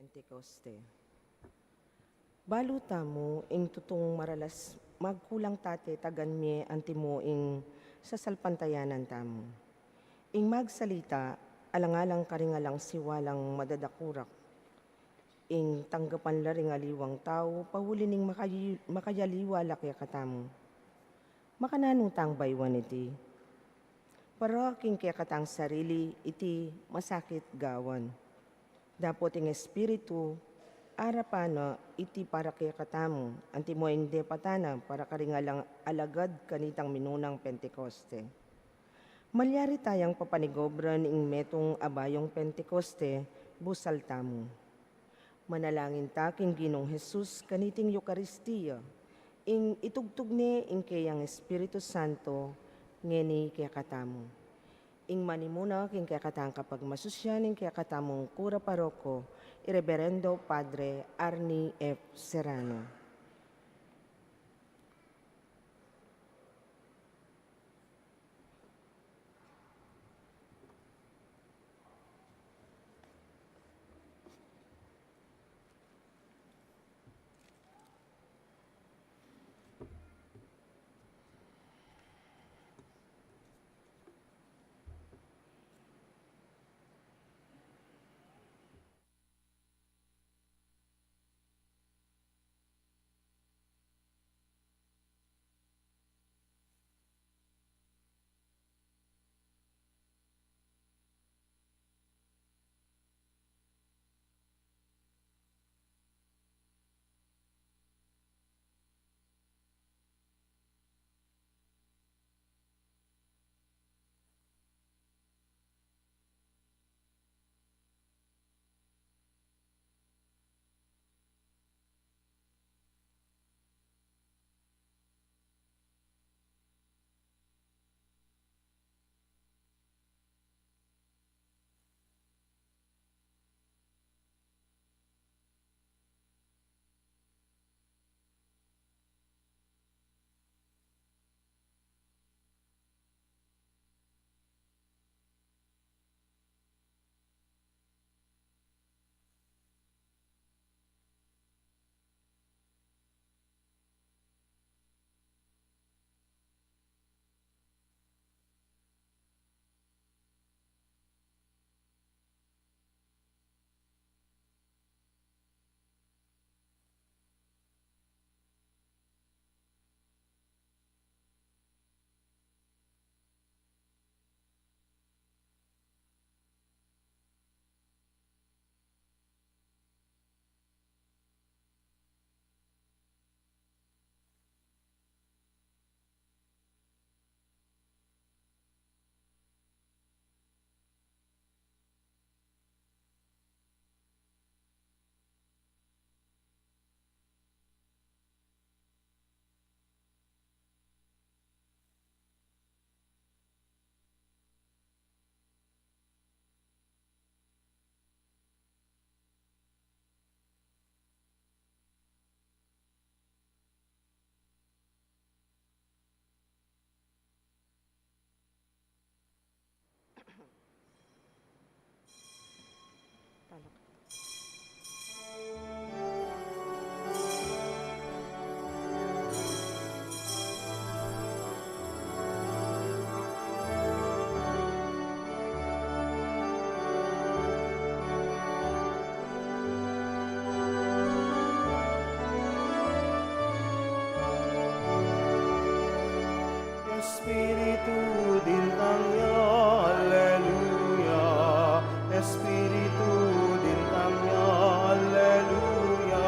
Pentecoste. Baluta mo ing tutong maralas magkulang tate tagan mi antimo ing sasalpantayanan tamo. Ing magsalita alangalang karingalang siwalang madadakurak. Ing tanggapan la ring aliwang tao pahuli ning makayaliwala kaya katamo. Makananutang baywan iti. Pero king kaya katang sarili iti masakit gawan. Dapot ing espiritu arapano iti para kaya katamo, antimo ing depatana para karingalang alagad kanitang minunang Pentecoste. Malyari tayang papanigobran ing metong abayong Pentecoste, busal tamo. Manalangin ta king Ginong Jesus kaniting Eucharistia, ing itugtog ni ing kayang Espiritu Santo, ngeni kaya katamo. Ing manimuna king kaya katang kapag masusyan ing kaya katamong kura paroko, Reverendo Padre Arnie F. Serrano. Espiritu din Tangya, Alleluia. Espiritu din Tangya, Alleluia.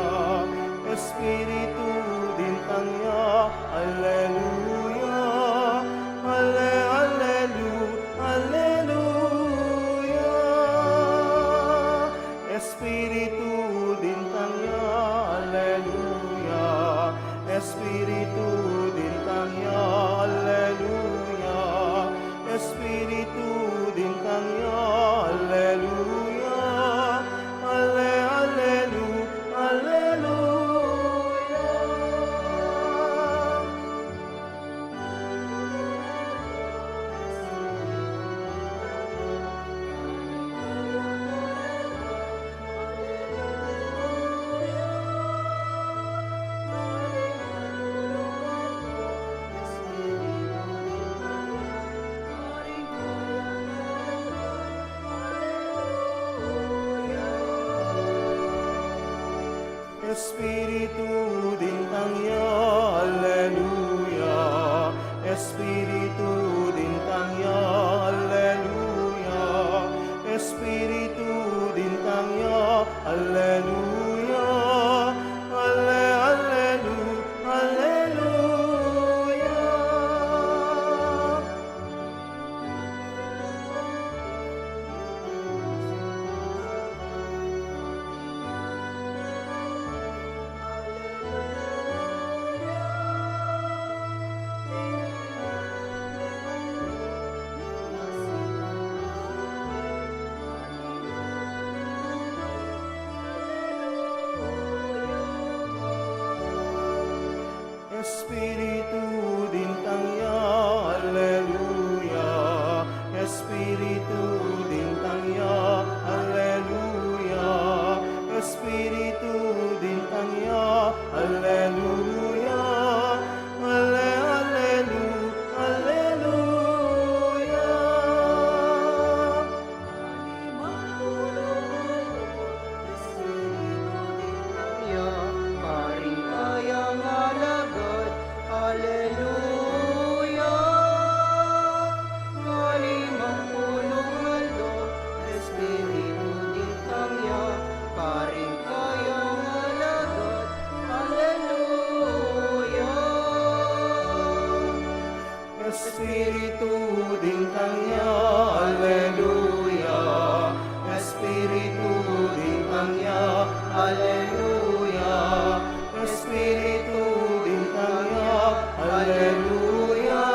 Espiritu din Tangya, Alleluia. Alleluia. Espiritu din Tangya, Alleluia. Espiritu din Tangya, Alleluia. Espiritu din Tangya, Alleluia. Alleluia. Espiritu din Tangya, Alleluia. Espiritu din Tangya, Alleluia. Espiritu din Tangya, Alleluia. Alleluia. Espiritu din Tangya, Alleluia. Espiritu din Tangya, Alleluia. Espiritu din Tangya, Alleluia. Alleluia. Karing-ayang alagad, Alleluia. Kalimang pulong aldo, Espiritu din Tangya, karing-ayang alagad, Alleluia. Espiritu din Tangya, Alleluia. Espiritu din Tangya, Alleluia. Espiritu din Tangya, Alleluia.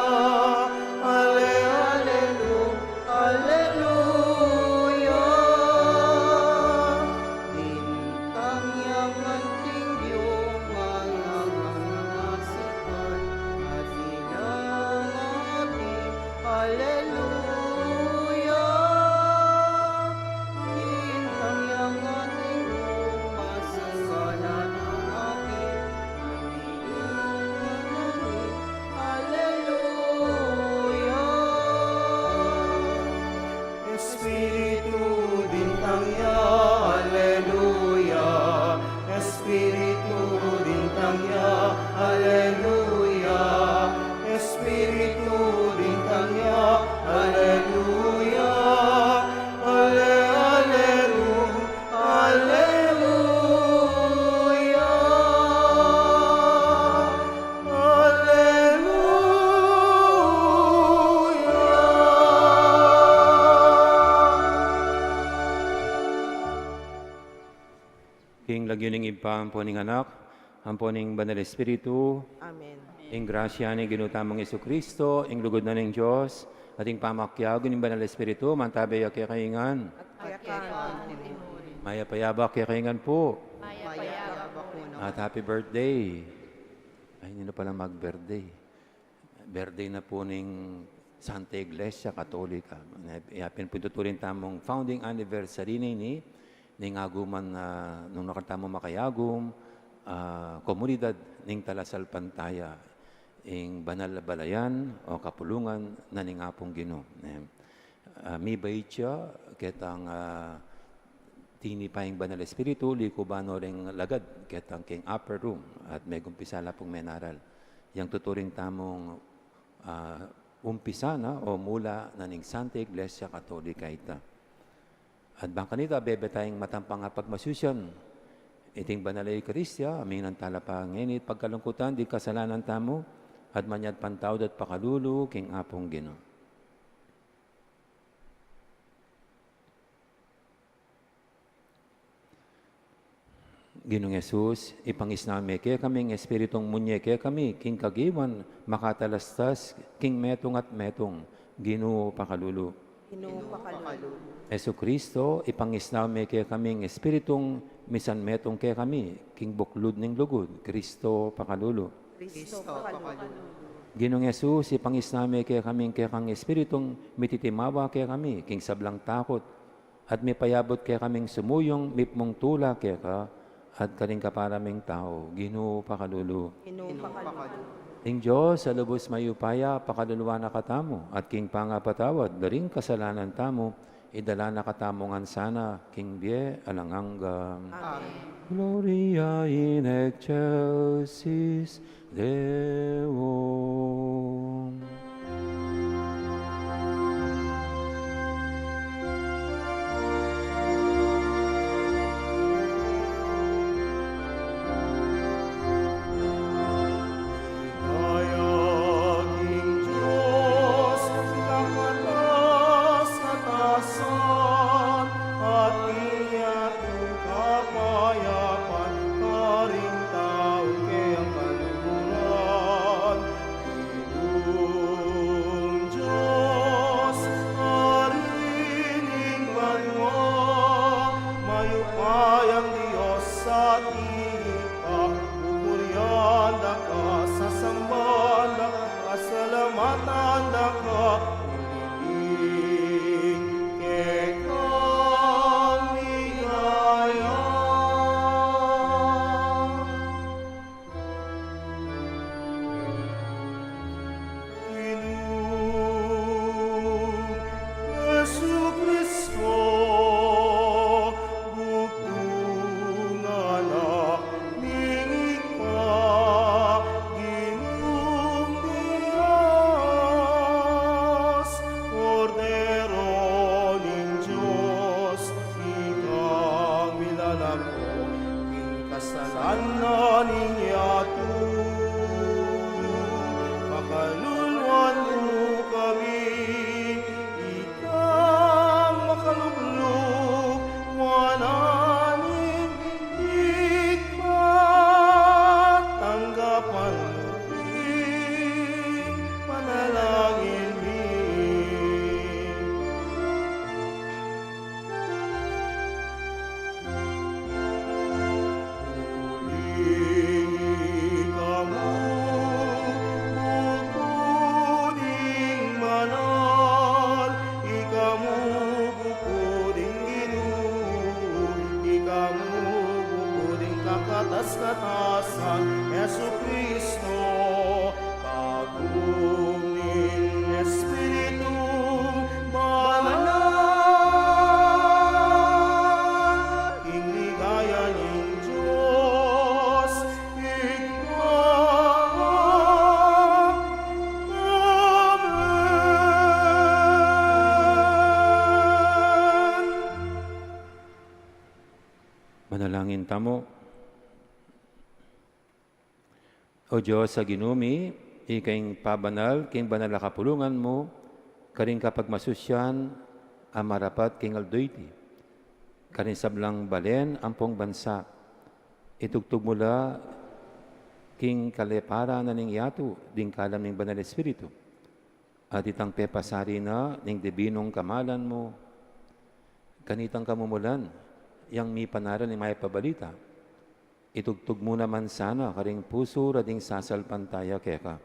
Alleluia. Dintang yang tinggyong mga masikat at dinangati. Alleluia. Dintang yang tinggyong masikat at dinangati. Alleluia. Espiritu din Tangya, Alleluia. Espiritu din Tangya, Alleluia. Espiritu din Tangya, Alleluia. Alleluia. King lagyuning impang po ning anak, ang po ning banal Espiritu, Amen. ing grasya ni ginutamang Isu Kristo, ing lugod na ning Diyos, ating pamakyago ning banal Espiritu, mantabay kaya kaingan, Kaya ka, maya payabak kaya kaingan po, Mayabak ko na. at happy birthday. Ay, hindi na pala mag-birthday. Birthday na po ning Santa Iglesia Katolika. Iapin po tuturin tamong founding anniversary ni aguman na nung nakatamo makayagum, komunidad ning Talasal Pantaya, ing banal na balayan o kapulungan na ning apong Ginoo. Mi bayitya ketang tinipaying banal espiritu, likubano ring lagad ketang king upper room at may gumpisala pong menaral. Yang tuturing tamong umpisa na o mula na ning Santa Iglesia Katolika ita. At bangka nito, bebe tayong matampang pagmasusyon. Iting banalay Eucharistia, amin ang talapang ngenit, pagkalungkutan, di kasalanan tamo, at manyad pantawd at pakalulu, king apong Ginoo. Ginong Jesus, ipangisname kaya kaming espiritong munye kaya kami, king kagiwan, makatalastas, king metong at metong, Ginoo pakalulu. Ginoo pakalulu. Yesu Kristo, ipangisname kaya kaming espiritong misan metong kaya kami, king buklod ning lugod, Kristo pakalulu. Kristo pakalulu. Ginong Jesus, ipangisname kaya kaming kaya kang espiritong mititimawa kaya kami, king sablang takot, at may payabot kaya kaming sumuyong mipmong tula kaya ka, at kaning kaparaming tao, Ginoo pakalulu. Ginoo pakalulu. Ing Diyos, sa lubos mayupaya, pakaluluwa na katamo, at king pangapatawad, daring kasalanan tamo, idala na katamongan sana, King Bie, alanganggam. Amen. Gloria in excelsis Deo. Hayaging Diyos, kakatas katasan, at iyatong kapayapan, karing taon kayang kaluguran. Ilong Diyos, harining banwa, mayupayang Diyos sa tipa, pupurianda ka, sasambanda ka, pasalamatan da ka, uliling kekang ligaya. Inung Jesu-Kristo, bukong anak ni Ika, Ginoong Diyos, Kordero ng Diyos, Ikang milalako, ing kasalanan ninyato. Makaluluan mo kami, ikang makaluglog, wananin, ikmat, tanggapan mo, panalangin mi. Huling ikamu, bukuding manal, ikamu bukuding Ginoo, ikamu bukuding kakatas-katasan, Yesu Kristo, kaguming Espiritu Banal, ing ligaya ning Diyos, Amen. Manalangin tamo. O Diyos sa ginumi, ikaing pabanal, king banal na kapulungan mo, karing kapag masusyan, ang marapat king aldoyti. Karing sablang balen, ampong bansa. Itugtog mula, king kalepara na ning yato, ding kalam ning banal espiritu. At itang pepasari na, ning dibinong kamalan mo, kanitang kamumulan, yang mi panaran ni may pabalita. Itugtog mo naman sana, karing puso rading sasalpantaya keka.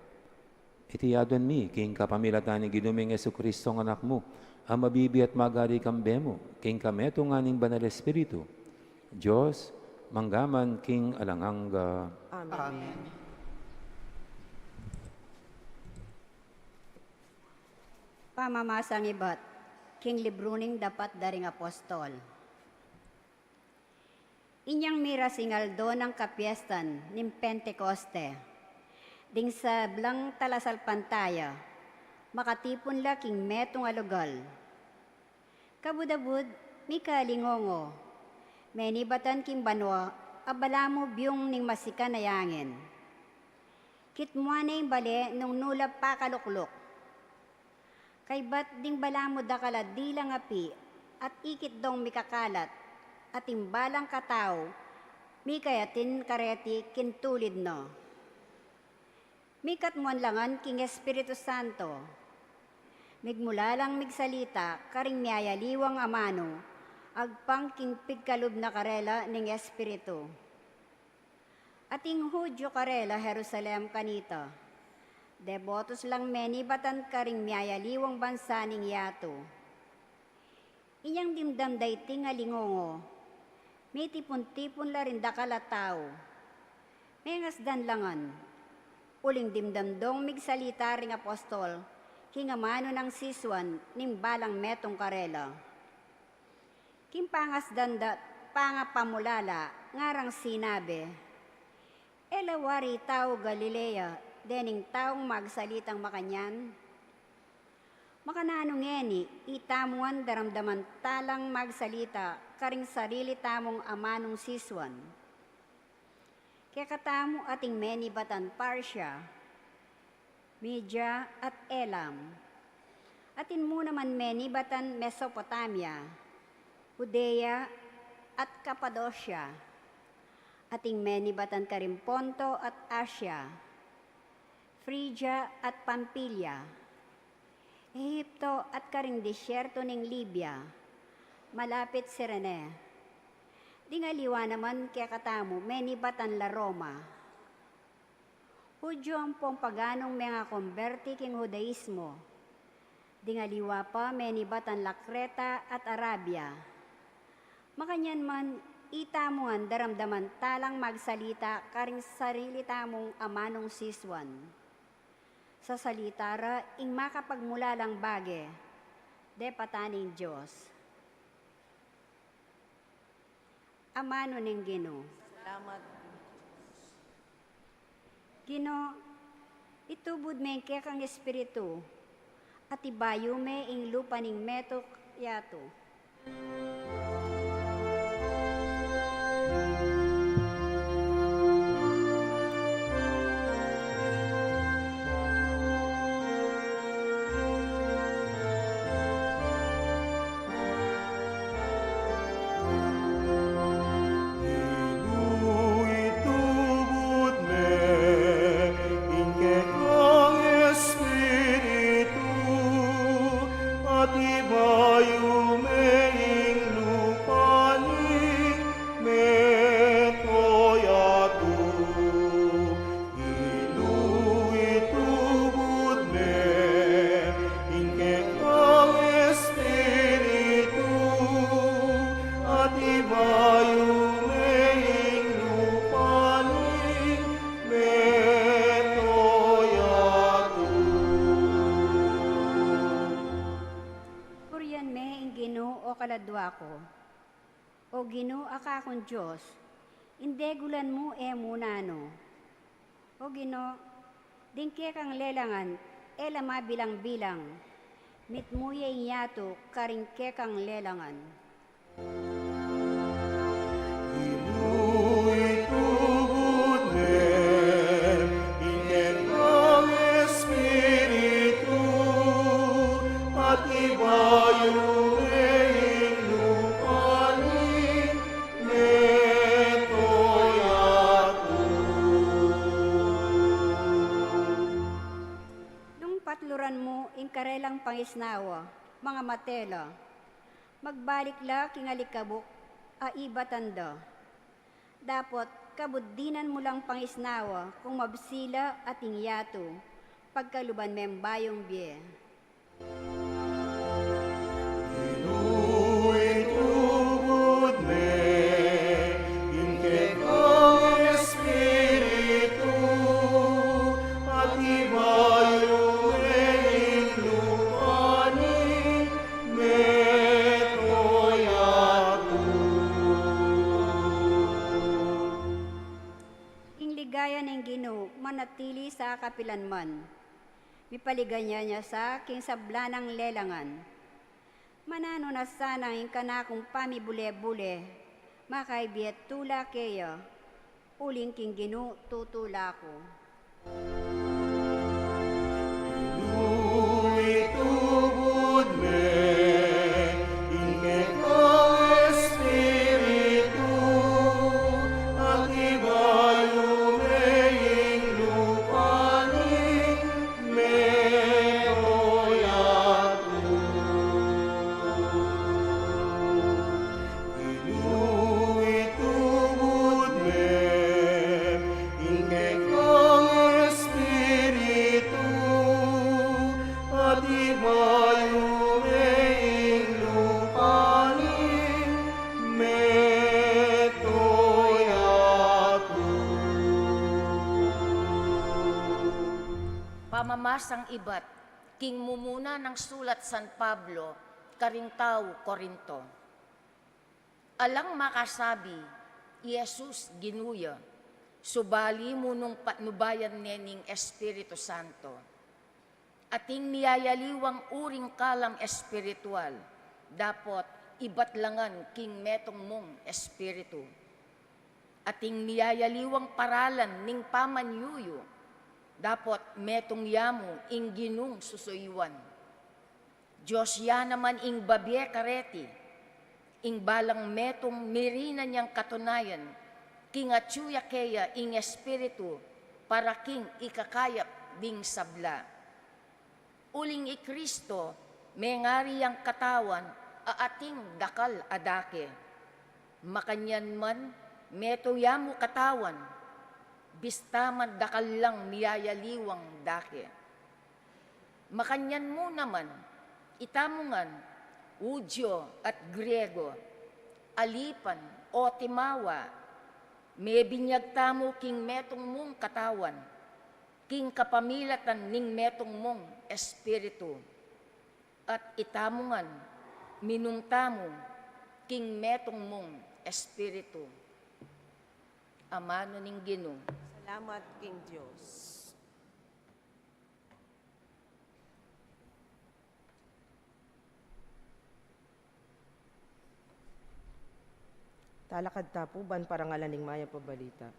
Itiyadon mi, king kapamilatan ni Ginuming Yesu Kristo ng anak mo, ang mabibi at magari kambe mo, king kameto nga ning banal espiritu. Diyos, manggaman king alanganga. Amen. Pamamasang ibat, king libruning dapat daring apostol. Inyang mira singaldo ng kapiestan nim Pentecoste. Ding sa blang talasal pantaya, makatipon la king metong alugal. Kabudabud, mi kalingongo, menibatan king banwa, abala mo biyong ning masika na yangin. Kitmuan na yung bale nung nulap pa kaluklok. Kay bat ding bala mo dakala di lang api, at ikit dong mikakalat, at imbalang katao, mi kayatin kareti kintulid no. Mikat mo langan king Espiritu Santo. Migmula lang migsalita, karing miyayaliwang amano, agpang king pigkalub na karela ning Espiritu. Ating Hudyo karela Jerusalem kanita. Debotos lang menibatan karing miyayaliwang bansa ning yato. Inyang dimdam dayting alingongo, may tipon-tipon la rin dakala tao. May ngasdan langan, uling dimdamdong migsalita ring apostol, kingamano ng siswan ning balang metong karela. Kimpangas danda pangapamulala ngarang sinabi, elawari tao Galilea, dening taong magsalitang makanyan. Makananungeni, itamuan daramdaman talang magsalita, karing sarili tamong amanong siswan. Kaya katamu ating menibatan Parsya, Media at Elam. Atin mo naman menibatan Mesopotamia, Judea at Cappadocia. Ating menibatan karing Ponto at Asia, Phrygia at Pampilya, Ehipto at karing disyerto ng Libya, malapit Sirene. Dingaliwa naman kaya katamu, menibatan la Roma. Hudyo ang pong paganong mga konverti king Judaismo. Dingaliwa pa, menibatan la Creta at Arabia. Makanyan man, itamuan daramdaman talang magsalita karing sarili tamong amanong siswan. Sa salitara, ing makapagmulalang bage, de pataning Diyos. Amano ng Ginoo. Salamat. Ginoo, itubod me kang espiritu, at ibayo me ing lupa ning metok yato. Itubod me, inke kang Espiritu, at ibayo me ing lupaning metoyato. Itubod me, inke kang Espiritu, at ibayo me ing lupaning metoyato. Purian me ing Ginoo o kaladwa ko. O Ginoo akakong Diyos, indegulan mo munano. O Ginoo, dingke kang lelangan, elama bilang-bilang, mitmuya ing yato karing kang lelangan. Itubod me, inke kang Espiritu, at ibayo me ing lupaning metoyato. Nung patluran mo ing karelang pangisnawa, mga matela, magbalikla kingalikabok, aibatanda. Dapat kabuddinan mo lang pangisnawa kung mabsila at ingyato, pagkaluban membayong biye. Itubod me, inke kang Espiritu, at ibayo me ing lupaning metoyato. Ing ligaya ng Ginoo manatili sa kapilanman. Mipaliganya niya sa king sablanang lelangan. Manano na sana ing kanakong pamibule-bule, makaibiyat tula keya, uling king Ginoo tutula ko. Itubod me, inke kang Espiritu, at ibayo me ing lupaning metoyato. Itubod me, inke kang Espiritu, at ibayo me ing lupaning metoyato. Pamamasang ibat, king mumuna ng sulat San Pablo, karing tao Korinto. Alang makasabi, Yesus ginuya, subali mo nung patnubayan nening Espiritu Santo. Ating niyayaliwang uring kalam espiritual, dapat ibatlangan king metong mong espiritu. Ating niyayaliwang paralan ning pamanyuyo, dapat metong yamu ing ginung susuyuan. Diyos ya naman ing babye kareti, ing balang metong mirina niyang katunayan, king atsuya keya ing espiritu, para king ikakayap ding sabla. Uling ikristo, mengari ang katawan, aating dakal adake. Makanyan man, meto yamu katawan, bistaman dakal lang niyayaliwang dake. Makanyan mo naman, itamungan, Udyo at Griego, alipan o timawa, may binyag tamo king metong mong katawan, king kapamilatan ning metong mong espiritu, at itamungan, minungtamo, king metong mong espiritu. Amano ning Ginoo. Salamat, King Diyos. Talakad tapuban para ngalaning maya pabalita.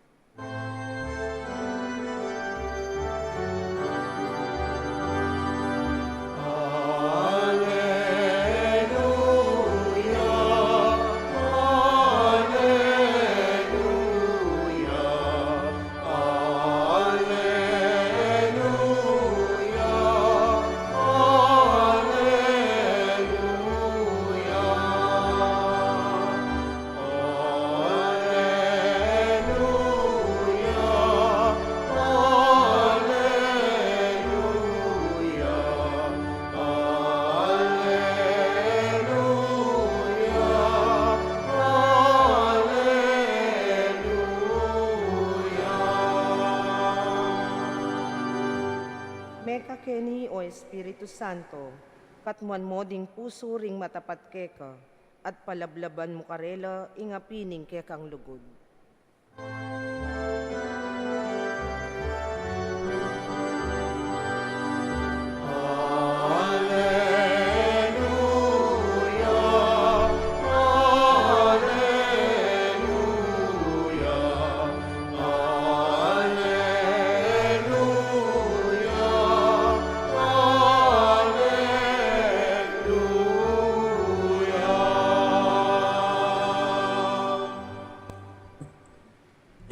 Meka keni o Espiritu Santo, katmuan mo ding puso ring matapat keka, at palablaban mo karela ingapining kekang lugod.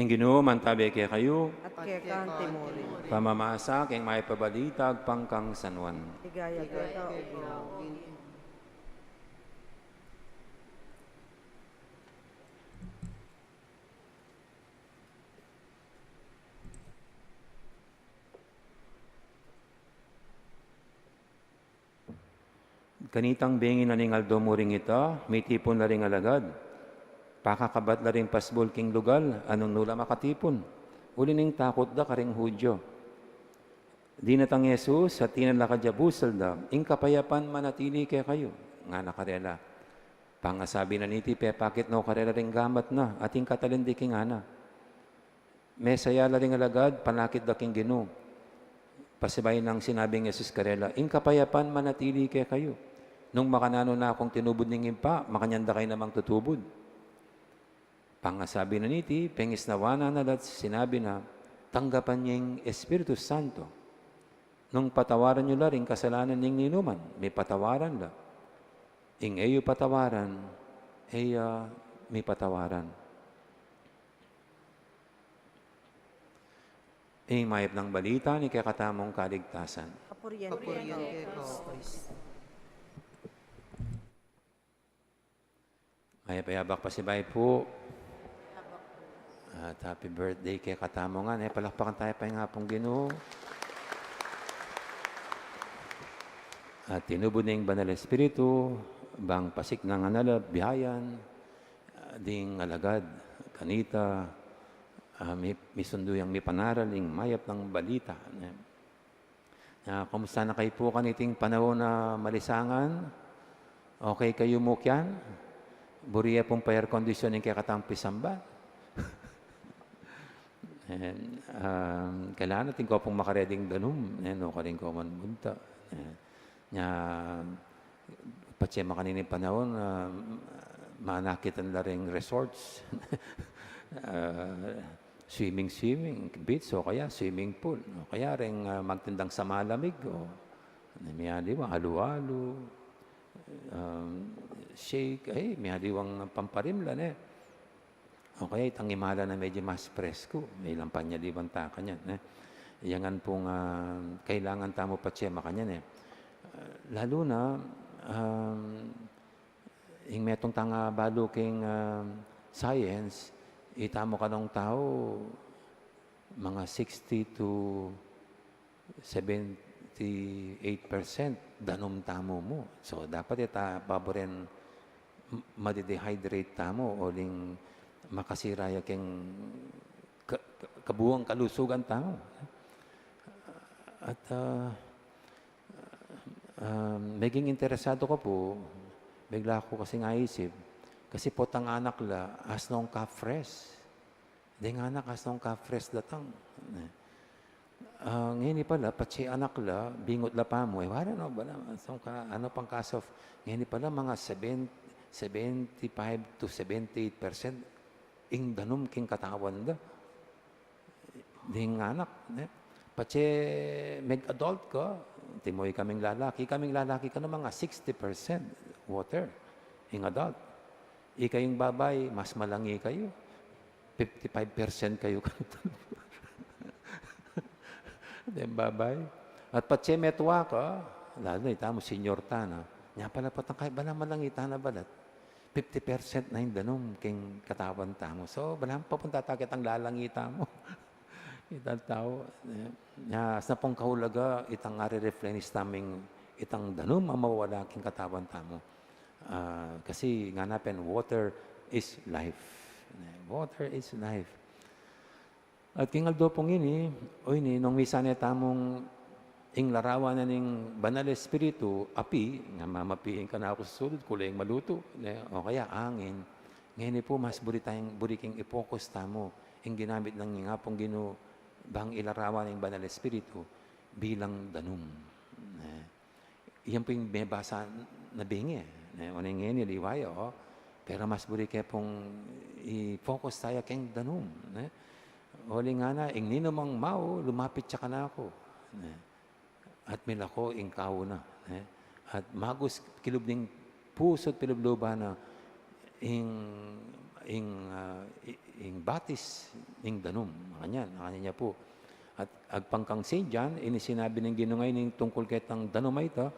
Ing Ginoo mantabi kay kayo, At kekang timori, pamamasa kay may pabalitag pangkang sanwan. ligaya keka o Ginoo. Kanitang bengin na ning aldo mo ring ita, may tipon na ring alagad. Pakakabat na ring pasbol king lugal, anong nula makatipon. Uli ning takot da karing Hudyo. Di natang Yesus, sa tinala ka diyabusal da, ing kapayapan manatili kay kayo, nga nakarela. Pangasabi na niti, pepakit no karela ring gamat na, ating katalindi king ana. Mesaya la ring alagad, panakit da king Ginoo. Pasibay ng sinabing Yesus karela, ing kapayapan manatili kay kayo. Nung makanano na akong tinubod ning impa, makanyanda kayo namang tutubod. Pangasabi na niti, pengis nawana na dat sinabi na, tanggapan niyang Espiritu Santo. Nung patawaran niyo la rin kasalanan niyang ninuman, may patawaran la. Ing eyo patawaran, may patawaran. Ing mayap ng balita ni kakatamong kaligtasan. Kapurian keka. Ay payabak pa si Bay po. At happy birthday kay Katamongan. Palakpakan tayo pa yung hapong Ginoo. At tinubod na yung Banal Espiritu, bang pasik ng analab, bihayan, ding alagad, kanita, may sunduyang may panaral, yung mayap ng balita. Kumusta na kayo po kaniting panahon na malisangan? Okay kayo mukyan? Buriya pong pa-air conditioning kaya katang pisamba. And, kailangan natin ko pong makareding danum. No, karing ko man bunta. Nya, patse makanini panahon, manakitan la ring resorts. Swimming, beach, o kaya swimming pool. O kaya ring magtindang sa malamig. O, di ba, halo-halo, shake, ay, may haliwang pamparimlan Okay, itang imala na medyo mas presko. May lampan niya libang taka niyan. Iyangan pong kailangan tamo pa siya makanyan lalo na, yung metong tanga baluking science, itamo ka ng tao, mga 60 to 78% danom tamo mo. So, dapat paborin madidehydrate tamo o ling makasiraya keng kabuang kalusugan tamo. At maging interesado ko po, bigla ko kasi nga isip, kasi po tang anak la, as nung ka-fresh. Di nga anak, as nung ka-fresh datang. Ngayon pala, patsi anak la, bingot la pa mo, wala no, bala, ano pang kasof, ngayon pala mga 75 to 78% ing danom king katawan da. Ding anak. Patse mag-adult ka, timoy kaming lalaki ka na mga 60% water ing adult. Ikayong babay, mas malangi kayo. 55% kayo. Yung babay. At patse metwa ka, lalo na itamo senior ta na. Nga pala patang kahit ba na malangi ta na balat. 50% na yung danom king katawan tamo. So, balang papunta takit ang lalangita mo. Itang tao. Sa pong kahulaga, itang reflenis taming itang danom ang mawala king katawan tamo. Kasi nga napen, water is life. Water is life. At kingaldo pong ini, nung misa niya tamong ing larawan na ning banal espiritu, api, nga mamapiin ka na ako sa sulod, kulay maluto, o kaya angin. Ngayon po, mas buriking ipokus tamo, ing ginamit ng nga pong bang ilarawan ng banal espiritu bilang danum. Iyan po yung may basa na bingi. O ngayon niliwayo, pero mas burike pong i-focus tayo keng danum. Huli nga na, ing ninumang mau, lumapit siya ka na ako. At milako ing kauna. At magus kilubning pusot pilubluba na ing batis ing danum. Kanya niya po. At agpangkang Saint inisinabi ng ginungay ning tungkol ketang danumay ito,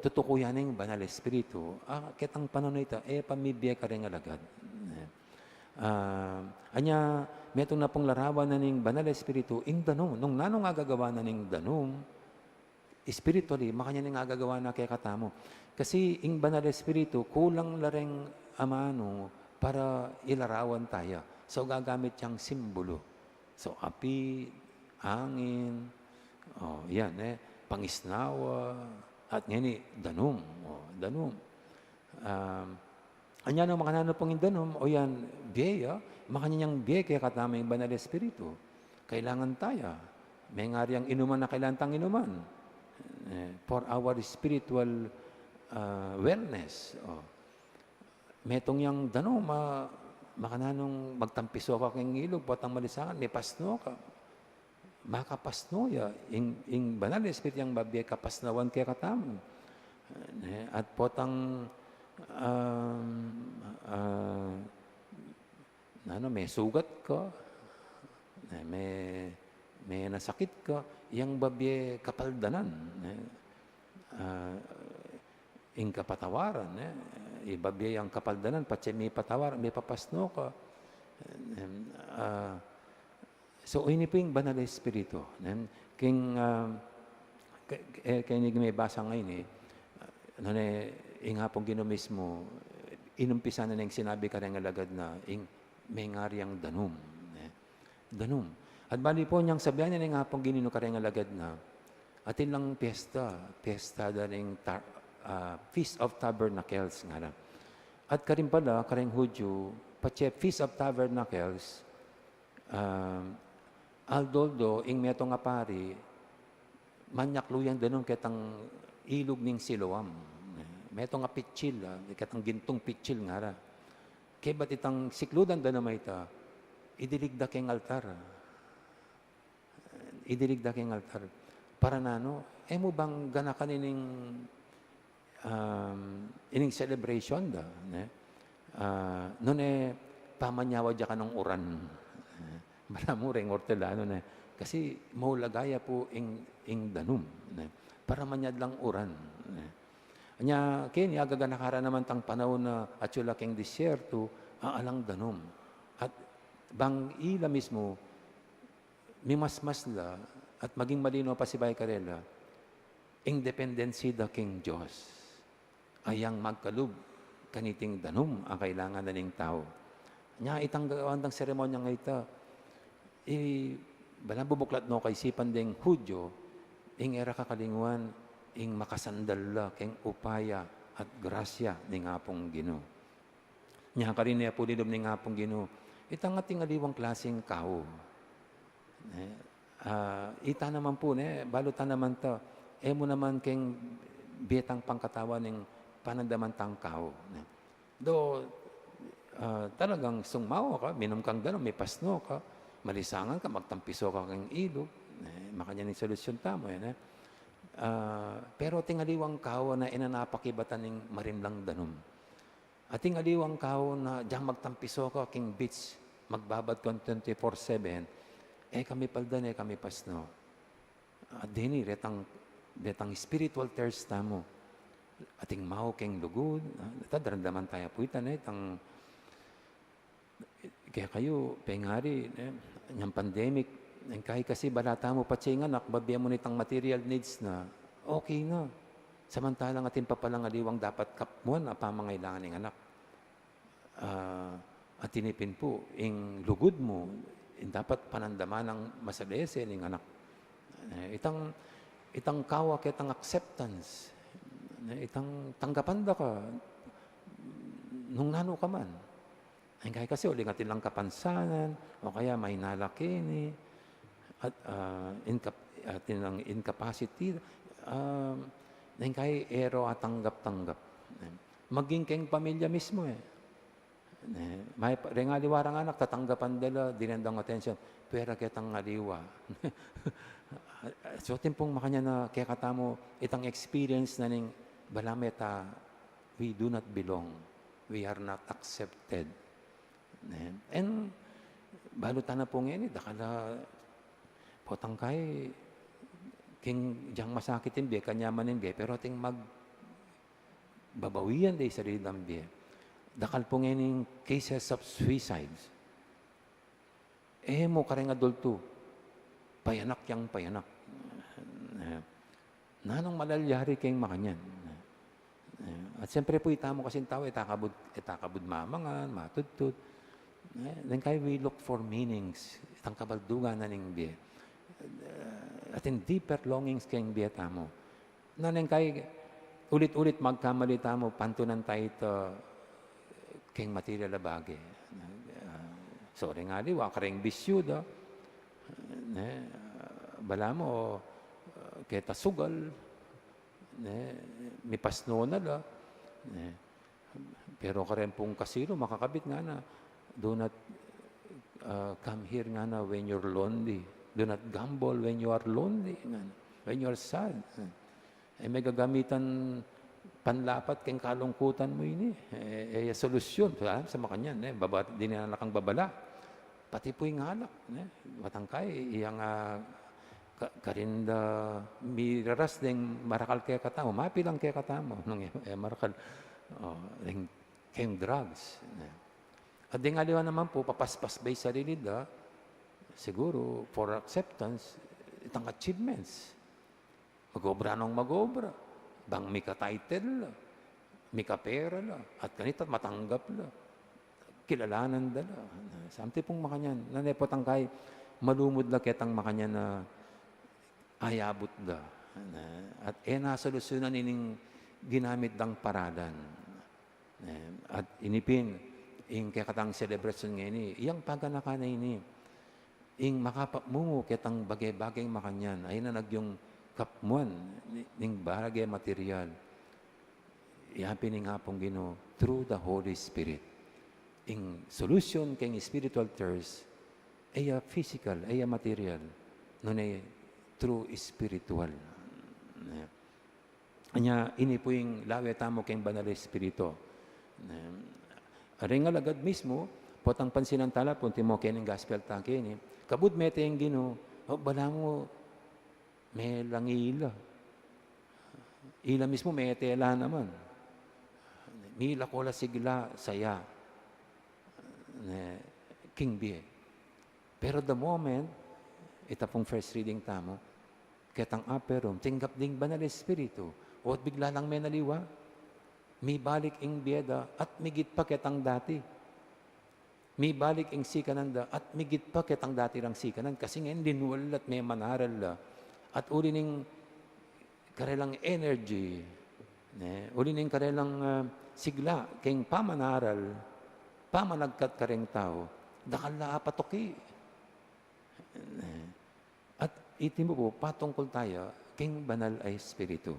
tutukuyan ng banal espiritu. Ketang panon ito, pamibiyay ka rin alagad. Anya, metong na pong larawan na ning banal espiritu, ing danum. Nung nanong agagawa na ning danum, spiritually, makanya nga gagawa na kaya katamo. Kasi ing banal espiritu, kulang lareng amano para ilarawan tayo. So, gagamit siyang simbolo. So, api, hangin, yan pangisnawa, at ngayon danum. Danum. Anya nang makanano pong danum, yan, biya, makanya niyang biya kaya katamo yung banal espiritu. Kailangan tayo. May ngariang inuman na kailangan tang inuman. For our spiritual wellness. Metong yang dano, makananong magtampiso ka keng ilog, potang malisangan, may pasno ka. Makapasno ya, ing banal espiritu yang babiya kapasnawan kaya katamo. At potang may sugat ka, may nasakit ka, yang babye kapaldanan, ing kapatawaran, ibabye yang kapaldanan, patse may patawaran, may papasno ka. So, ini po yung banal espiritu. Kaya may basa ngayon nga pong ginumismo, inumpisa na yung sinabi ka rin alagad na, may ngariang danum. Danum. At bali po niyang sabihan niya nga pong ginino ka rin alagad na, atin lang piyesta da rin Feast of Tabernacles nga lang. At karin pala, kareng Hudyo, pache Feast of Tabernacles, aldoldo, ing meto nga pari, manyakluyan danon ketang ilog ning Siloam. Meto nga pitchil, ketang gintong pitchil nga ra. Kaya ba't itang sikludan da naman ita, idiligda keng altar. Idiligda keng altar. Para na, no? Mo bang ganakan ining celebration da? Noon pamanyawa dya ka ng uran. Malamureng ortelano na. Kasi maulagaya po ing danum. Para manyad lang uran. Anya, kini agaganakara naman tang panahon na atsula keng disyerto, alang danum. At bang ila mismo, mimasmas la, at maging malino pa si Bay Karela, independency da king Diyos. Ayang magkalub, kaniting danum ang kailangan na ning tao. Nya, itang gawang seremonya nga ita, balang bubuklat no kay sipan ding Hudyo, ing era kakalinguan, ing makasandal la, keng upaya at grasya ni ngapong Ginoo. Nya karin niya po linom ni ngapong Ginoo, itang ating aliwang klaseng kao. Ita naman po, balutan naman to, mo naman keng bietang pangkatawan ng panandamantang kao. Do, talagang sungmaw ka, minom kang gano'n, may pasno ka, malisangan ka, magtampiso ka kang ilog, makanya ni solusyon tamo yan. Pero tingaliwang kao na inanapakibatan ng marimlang danum. At tingaliwang kao na diyang magtampiso ka king beach, magbabad ka 24/7, kami paldan, kami pasno. At dini, retang spiritual thirst tamo. Ating mao keng lugod, daramdaman tayo po itan, kaya kayo, pengari, yung pandemic, kahit kasi balata mo pa siya anak, babiya mo nitang material needs na, okay na. Samantalang ating papalangaliwang dapat kapmuan na pamangailangan ng anak. At tinipin po, ing lugod mo, dapat panandaman ng masalese ng anak. Itang kawak, itang acceptance, itang tanggapan da ka, nung nano ka man. Ay kaya kasi ulingatin lang kapansanan, o kaya may nalaki at incapacity, ay kaya ero at tanggap-tanggap. Maging keng pamilya mismo may rengaliwarang anak, tatanggapan dala, dinandang atensyon, pera kitang ngaliwa. So, timpong makanya na kaya katamo, itang experience na ning balameta, we do not belong. We are not accepted. And, balutan na po ngayon, dakala, potang kay, king diyang masakitin biya, kanyamanin biya, pero ating babawian day sarili ng biya. Dakal po ngayon cases of suicides. Mo kareng adulto, payanak yang payanak. Nanong malalyari kayong makanyan. At siyempre po itamo kasing tao, itakabud mamangan, matudtud. Then kaya we look for meanings, itang kabaldugan na ning biya. At in deeper longings kayong biya tamo. Nanong kaya ulit-ulit magkamalita mo, pantunan tayo ito, keng material na bagay. Sorry nga di, wakareng bisyuda. Bala mo, keta sugal. May pasno na la. Pero karen pong kasiro, makakabit nga na. Do not come here nga na when you're lonely. Do not gamble when you are lonely. When you are sad. May gagamitan panlapat keng kalungkutan mo ini. Solusyon sa makanyan. Di na nakang babala. Pati po yung halak. Matangkay. Iyang karinda miraras ding marakal kaya katamo. Mapilang kaya katamo. Marakal. Keng drugs. At di nga naman po, papaspas ba'y sarili da, siguro, for acceptance, itang achievements. Mag-obra nung mag-obra. Bang may ka-title, may ka-pera la, at kanita matanggap la, kilalanan dala. Samti pong makanyan, nanepot ang kay, malumod la ketang makanyan na ayabot da. At nasolusyonan ining ginamit dang paradan. At inipin, ing kekatang celebration ngayon, iyang paganaka na ini, ing makapamungo ketang bagay-bagay makanyan, ay na nagyong kapmuan, ning baragay material, ihapin ning hapong Ginoo through the Holy Spirit. Ing solution keng spiritual thirst, ay physical, ay material, nun ay true spiritual. Anya, ini po yung lawe tamo keng banal espiritu. Aring alagad mismo, potang pansinantala po, timo kening gospel tanke ni, kabud mete yung Ginoo, o bala mo, may lang ila. Ila mismo may tela naman. Mila ko la sigla saya. King Bie. Pero the moment, ita pong first reading tamo, ketang aperum, tinggap ding banal espiritu, o at bigla lang may naliwa, may balik ing bieda, at migit pa ketang dati. May balik ing sikananda, at migit pa ketang dati rang sikanan, kasi ngayon dinwal at may manaral la, at uli ning karelang energy, uli ning karelang sigla, keng pamanaral, pamanagkat kareng tao, dakala patoki. At itin mo po, patungkol tayo, king banal ay espiritu.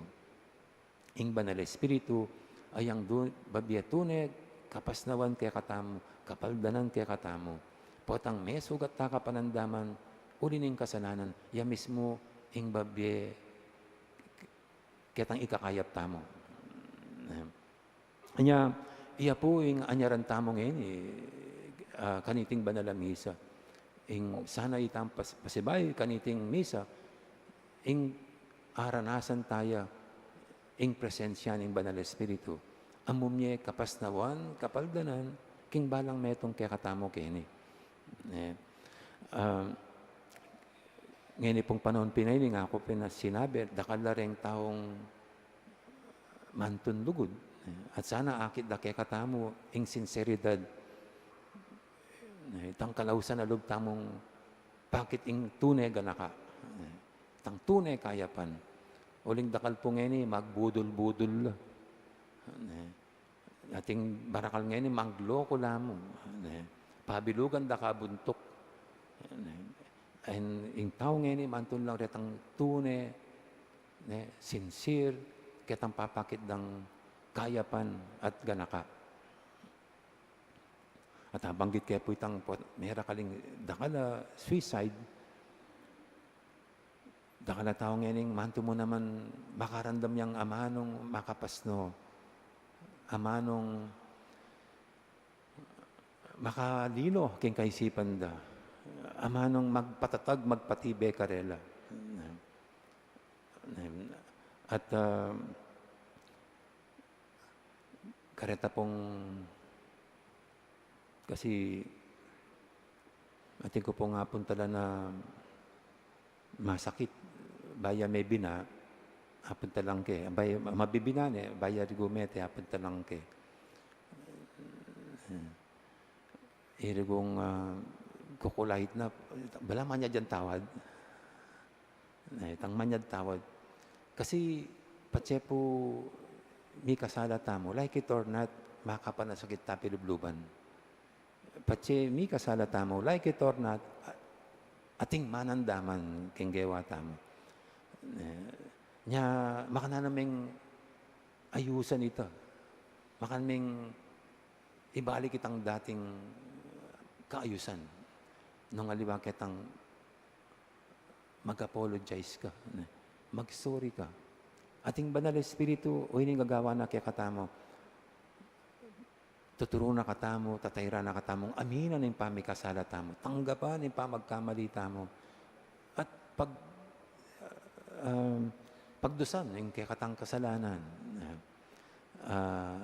Ing banal espiritu ay ang babiatune, kapasnawan kaya katamu, kapaldanan kaya katamu. Potang may sugat ta kapanandaman, uli ning kasalanan, ya mismo ing babye, kitang ikakayap tamo. Anya, iya po ing anyaran tamo ngayon, kaniting banal ang misa. Ing sana itang pasibay kaniting misa, ing aranasan tayo, ing presensya ng banal espiritu. Amumye kapasnawan, kapaldanan, king balang metong kaya katamo kini. Ngayon pong panahon pinay, nga ako sinabi, dakala rin taong mantun lugod. At sana akit da kaya katamo, ing sinseridad, itang kalausan na loob tamong bakit ing tunay ganaka. Itang tunay kayapan. Uling dakal po ngayon, magbudol-budol. Ating barakal ngayon, mangloko lamang. Pabilugan da kabuntok. And ing tao ngayon, mantun lang retang tunay, sincere, ketang papakit ng kayapan at ganaka. At banggit kaya po itang mera kaling dakala suicide, dakala tao ngayon, manto mo naman makarandam yang amanong makapasno, amanong makalino king kaisipan da, amanong magpatatag, magpatibe karela. At kareta pong kasi ating ko po nga puntala na masakit. Baya may bina, hapunta lang ke. Baya mabibina ne, baya rigumete, hapunta lang ke. Irigong kukulahit na, bala manya dyan tawad. Tang manya tawad. Kasi, patse po, mi kasala tamo, like it or not, makapanasakit tapi lubluban. Patse mi kasala tamo, like it or not, ating manandaman kenggewa tamo. Nya makananaming ayusan ito. Makanaming ibalik itang dating kaayusan. Nung aliwa kitang mag-apologize ka. Mag-sorry ka. Ating banal espiritu, o ining gagawa na kaya katamo, tuturo na katamo, tatayra na katamong, aminan ng pamikasala tamo, tanggapan ng pamagkamali tamo, at pagdusan ng kaya katang kasalanan.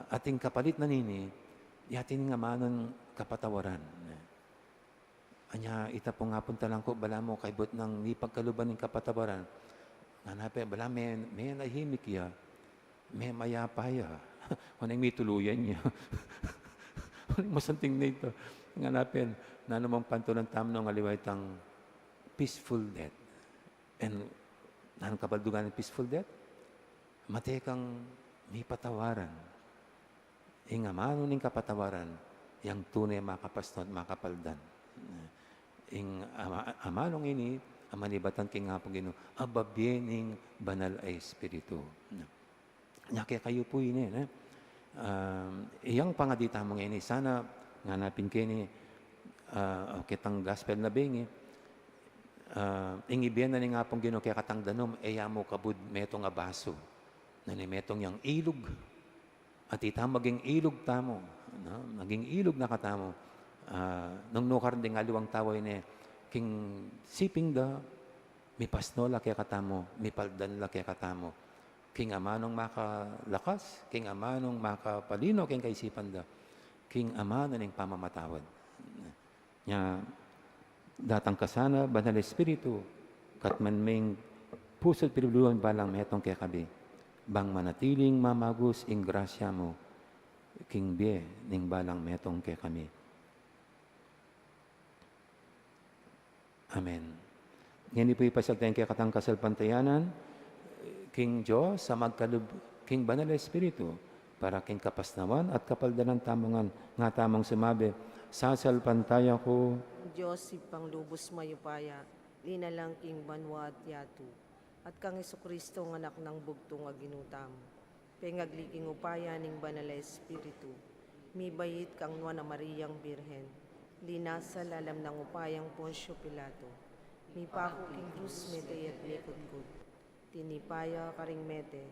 Ating kapalit na nini, yatin nga manon kapatawaran. Anya, ita po nga punta lang ko, bala mo, kaibot ng ipagkaluban ng kapatawaran, nanape, bala may nahimik ya, may mayapa ya, kunang may tuluyan niya. Masanting na ito. Nganapin, na namang pantulan tamo ng aliwaitang peaceful death. And, nanong kabaldugan ng peaceful death? Matekang may patawaran. ing amano ning kapatawaran, yang tunay makapasno at makapaldan. Ing amanong ini, amanibatan king nga po Ginoo, ababyen ing banal ay Espiritu. Nya kaya kayo po ini, iyang pangadita mong ini, sana nganapin kini, kitang gospel na bingi, ingibyan na ni nga pong Ginoo kaya katang danom, mo kabud metong abaso, na ni metong yang ilog, at ita maging ilog tamo, no? Maging ilog na katamo, nung nukar din nga luwang taway ni, king siping da, mi pasnola kaya katamo, mi paldan la kaya katamo, king amanong makalakas, king amanong makapalino, king kaisipan da, king amano ning pamamatawad. Nya, datang kasana, Banal Espiritu, katman ming puso't pinuluan balang metong kaya kabi, bang manatiling mamagus ing grasya mo, king bie ning balang metong kaya kami. Amen. Ngayon po ipasagtayin kaya katang kasalpantayanan, king Diyos sa magkalub, king Banal Espiritu, para king kapasnawan at kapaldanan tamongan, nga tamang sumabi, sasalpantaya ko, Diyos si panglubos mayupaya, linalang king banwa at yatu, at kang Kristo ng anak ng bugtong aginutam. Pengagliking upaya ning Banal Espiritu, mi bayit kang Nuana Mariang Birhen, linasal alam ng upayang Poncio Pilato, mi pako king krus mete at mikudkud, tinipaya karing mete,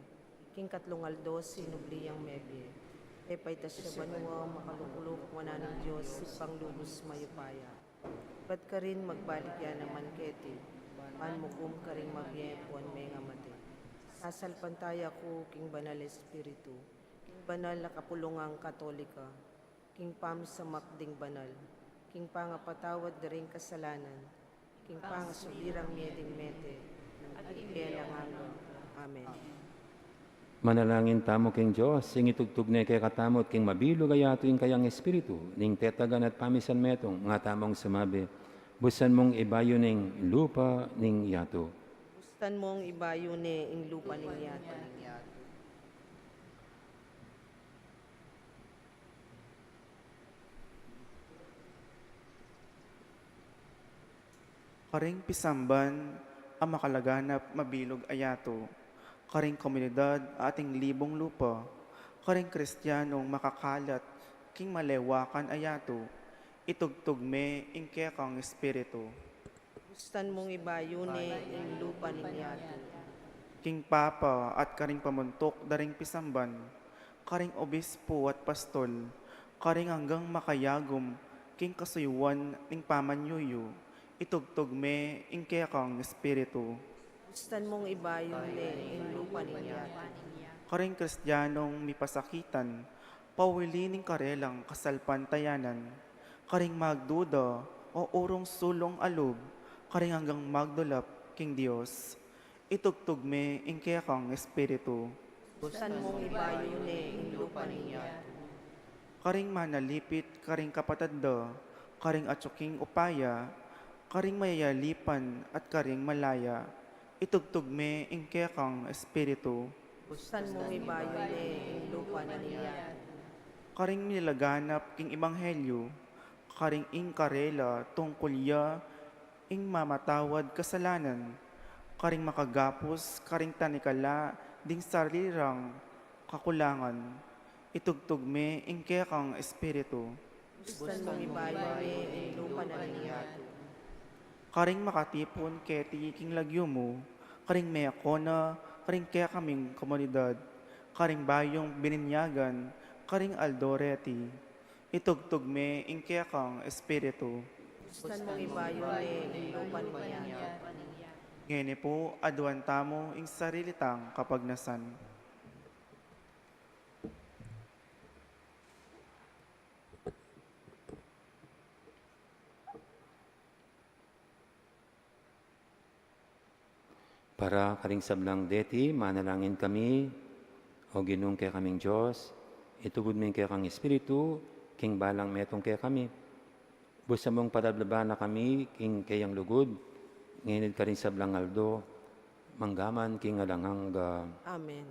king katlungaldos sinubliyang mebye, epay tasya banwa makalukulok wana ng Diyos si panglubos mayupaya. Ba't ka rin magbalik yan naman keti, panmukum ka rin magyepuan may nga mati. Sasalpantaya ko king Banal Espiritu, king banal na kapulungang Katolika, king pam sa makding banal, king pangapatawad na rin kasalanan, king pangasubirang mieding mete, at ibelang hanggang. Amen. manalangin tamo king Diyos, sing itugtog na kay katamot, king mabilog ayato ing kayang Espiritu, ning tetagan at pamisan metong, nga tamong sumabi, busan mong ibayo ning lupa ning yato. Gustan mong ibayo ni ing lupa niya. Karing pisamban, ang makalaganap mabilog ayato, karing komunidad ating libong lupa, karing kristyanong makakalat, king malewakan ayato, itugtog me ing kekang espiritu. Gustan mong ibayo ni ing lupa niya. King Papa at karing pamuntok daring pisamban, karing obispo at pastol, karing hanggang makayagom, king kasuyuan ning pamanyuyo, itugtog me ing kekang espiritu. Gustan mong ibayo ni ing lupa niya. Karing kristyanong mipasakitan, pawili ning karelang kasalpantayanan, karing magduda o urong sulong alob, karing hanggang magdulap king Dios, itugtog me ing kekang espiritu. Gustan mong ibayo ni ing lupa niya. Karing manalipit, karing kapatadda, karing atsuking upaya, karing mayayalipan at karing malaya, itugtog me ing kekang espiritu. Gustan mong ibayo ni ing lupa niya. Karing nilaganap king ebanghelyo, karing ing karela tungkulya, ing mamatawad kasalanan, karing makagapos, karing tanikala, ding sarirang kakulangan, itugtog me ing kekang espiritu. Gustan mong ibayo ni ing lupa niya. Karing makatipon keti king lagyo mo, karing mayakona, karing kaya kaming komunidad, karing bayong bininyagan, karing aldoreti, itugtog me ing kaya kang espiritu. Gustan mong ibayo ni ing lupa niya. Ngene po, aduan tamo ing sarilitang kapagnasan. Para karing sablang deti, manalangin kami, o ginung kaya kaming Diyos, itugod min kaya kang Espiritu, king balang metong kaya kami. Busa mong padablaban na kami, king kayang lugod, ngayon ka rin sablang aldo, manggaman king alangang Amen.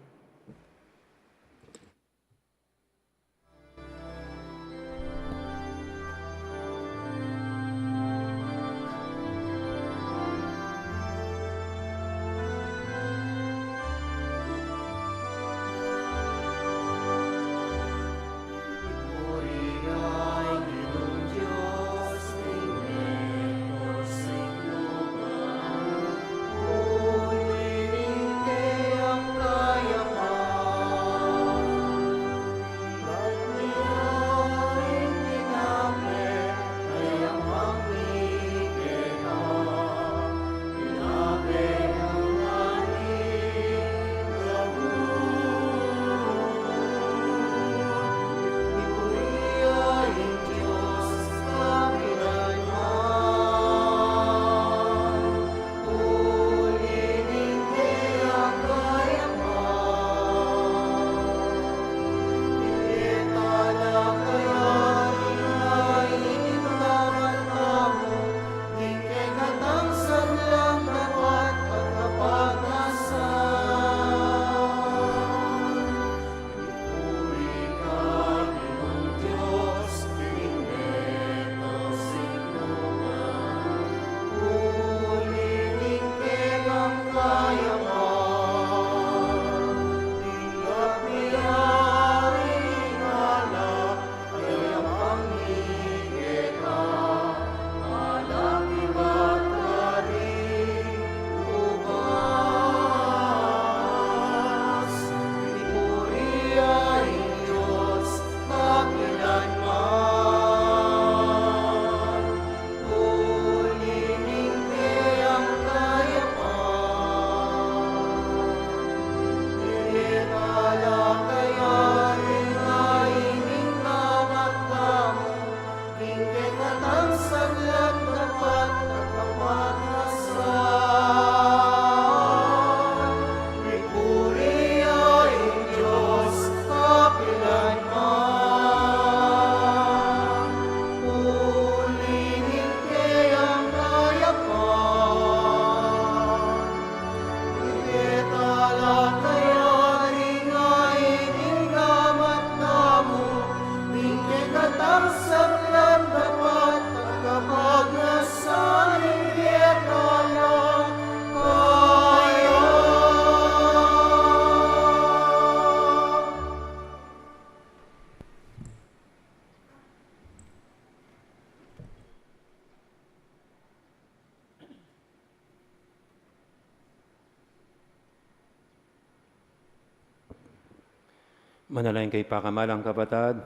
Manalayin kay pakamalang kapatad,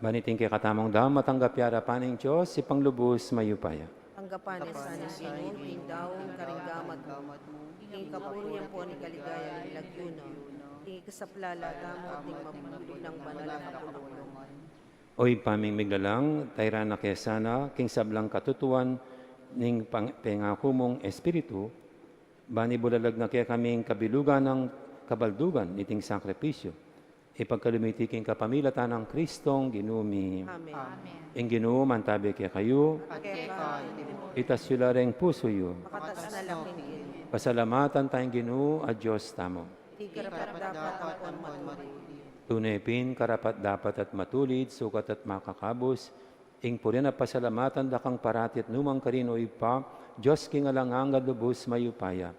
baniting kay katamong dam, matanggap yara paning Diyos, si panglubos mayupaya. Anggapan ni sana Ginoo, ing daong karinggamat mo, ing kapurihan po ni kaligaya ng lagyuno, ing kasaplala damo at ing mapulo ng banal na kapulungan. Oy paming miglalang, tayra na kesana, king sablang katutuan, ning pengako mong espiritu, bani bulalag na kaya kaming kabilugan ng kabaldugan, niting sakripisyo. Ipagkalumitiking kapamilatan ng Kristong ginumi. Amen. Ing Ginoo mantabi kaya kayo, Kaya itasyula ring puso yo. makatas na laking Ginoo, Pasalamatan tayong Ginoo at Diyos tamo. di karapat dapat ang konmaturi. Tunepin, karapat dapat at matulid, sukat at makakabos. Ing puri na pasalamatan dakang paratit numang karino ipa, Diyos king alangang lubos mayupaya.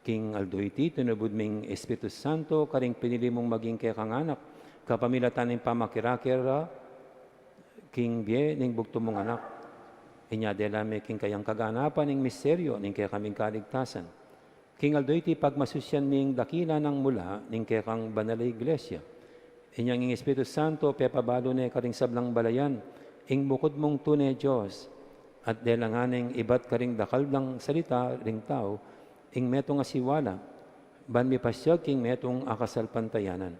King aldoiti, tinubod ming Espiritu Santo, karing pinili mong maging kay kanganak, kapamilatan ng pamakirakira, king bie, ning bugto mong anak. Inyadela may king kayang kaganapan ng misteryo, ning kaya kaming kaligtasan. King aldoiti, pagmasusyan ning dakila ng mula, ning kaya kang banal iglesia. Inyang ing Espiritu Santo, pepabalo na karing sablang balayan, ing bukod mong tunay Diyos, at delanganing ibat karing dakal ng salita, ring tao, ing metong asiwala, ban mi pasyag king metong akasalpantayanan.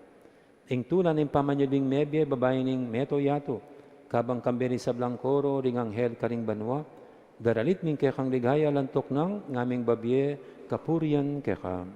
Ing tulan ing pamanyuling mebye, babae ning meto yato, kabang kamberi sa blangkoro, ring anghel karing banwa, daralit ning kekang ligaya lantok ng ngaming babye, kapurian keka.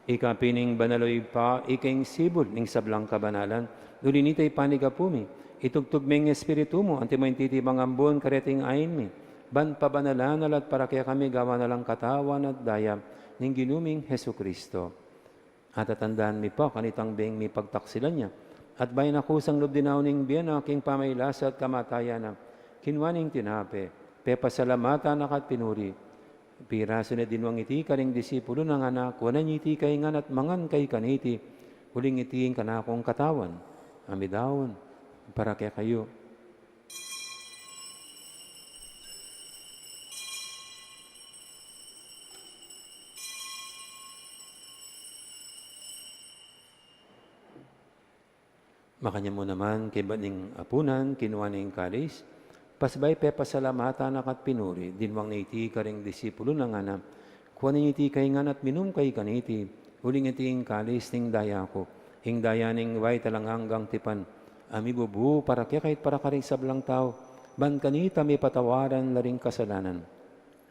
Ikapining banaloy pa, iking sibol ning sablang kabanalan, nulinitay panigapumi, itugtog ming espiritu mo, anti mo intiti mangambon kareting ayin mi, ban pabanalan alat para kaya kami gawa na lang katawan at dayam, ning ginuming Heso Kristo. At tatandaan mi pa, kanitang beng mi pagtaksilan niya, at bayan akusang lubdinaw ning biyan aking pamailasa at kamatayan na, kinwaning tinape, pepasalamatan akat pinuri, piraso na dinwang iti karing disipulo ng anak, wanan iti kay ngan at mangan kay kaniti, huling itiin kanakong katawan, amidawon, para kaya kayo. Makanya mo naman, kay baning apunan, kinuha na yung kalis, pasbay pe pasalamatan akat pinuri, dinwang naiti karing disipulo ng anam, kuha iti kay ngan at minum kay kaniti, huling iti yung kalis ning daya ko, hing daya ning way talang hanggang tipan, ami bubu para kaya kahit para karing sablang tao, ban kanita may patawaran laring kasalanan.